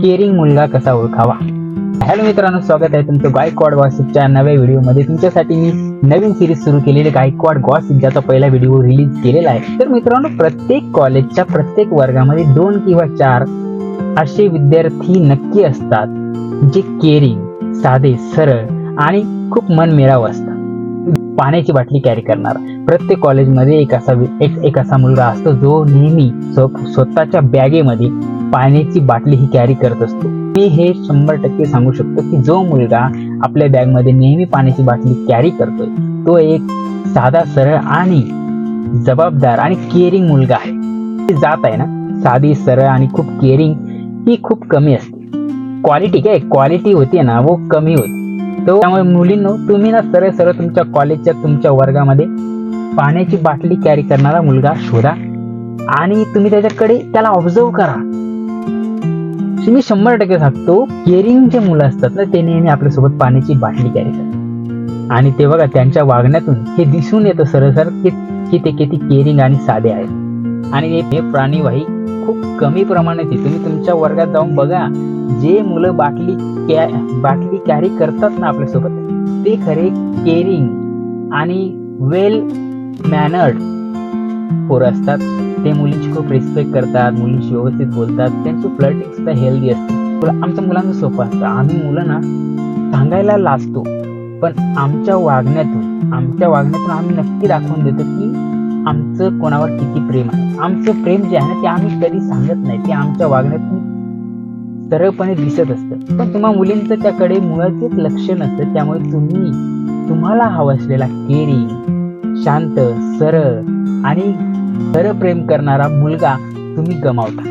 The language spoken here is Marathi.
केअरिंग मुलगा कसा ओळखावा. हॅलो मित्रांनो, स्वागत आहे तुमचं गायकवाड गॉसिपच्या नव्या व्हिडिओमध्ये. तुमच्यासाठी मी नवीन सिरीज सुरू केलेली गायकवाड गॉसिप, ज्याचा पहिला व्हिडिओ रिलीज केलेला आहे. तर मित्रांनो, प्रत्येक कॉलेजच्या प्रत्येक वर्गामध्ये 2 किंवा 4 असे विद्यार्थी नक्की असतात जे केअरिंग, साधे, सरळ आणि खूप मनमिळाऊ असतात. पाण्याची बाटली कॅरी करणारा प्रत्येक कॉलेजमध्ये एक असा मुलगा असतो जो नेहमी स्वतःच्या बॅगेमध्ये पाण्याची बाटली ही कॅरी करत असतो. मी हे 100% सांगू शकतो की जो मुलगा आपल्या बॅगमध्ये नेहमी पाण्याची बाटली कॅरी करतोय तो एक साधा, सरळ आणि जबाबदार आणि केअरिंग मुलगा आहे. जात आहे ना, साधी, सरळ आणि खूप केअरिंग ही खूप कमी असते. क्वालिटी होती ना, वो कमी होती. तो त्यामुळे मुलींनो, तुम्ही ना सरळ सरळ तुमच्या कॉलेजच्या तुमच्या वर्गामध्ये पाण्याची बाटली कॅरी करणारा मुलगा शोधा आणि तुम्ही त्याला ऑब्झर्व करा. मी 100% सांगतो, केअरिंग जे मुलं असतात ना, ते नेहमी आपल्यासोबत पाण्याची बाटली कॅरी करतात आणि ते बघा त्यांच्या वागण्यातून हे दिसून येतं सरळ की ते किती केअरिंग आणि साधे आहेत. आणि हे प्राणीवाही खूप कमी प्रमाणात आहे. तुम्ही तुमच्या वर्गात जाऊन बघा, जे मुलं बाटली कॅरी करतात ना आपल्यासोबत, ते खरे केअरिंग आणि वेल मॅनर्ड पोरं असतात. ते मुलींची खूप रिस्पेक्ट करतात, मुलींशी व्यवस्थित बोलतात, त्यांची फ्लर्टिंग सुद्धा हेल्दी असते. आमच्या मुलांचं सोपं असतं. आम्ही मुलं ना सांगायला लाजतो, पण आमच्या वागण्यातून आम्ही नक्की दाखवून देतो की आमचं कोणावर किती प्रेम आहे. आमचं प्रेम जे आहे ना, ते आम्ही कधी सांगत नाही, ते आमच्या वागण्यातून सरळपणे दिसत असतं. पण तुम्हा मुलींचं त्याकडे मुळातच लक्ष नसतं. त्यामुळे तुम्हाला हवं असलेला केअरिंग, शांत, सरळ आणि खरं प्रेम करणारा मुलगा तुम्ही गमावता.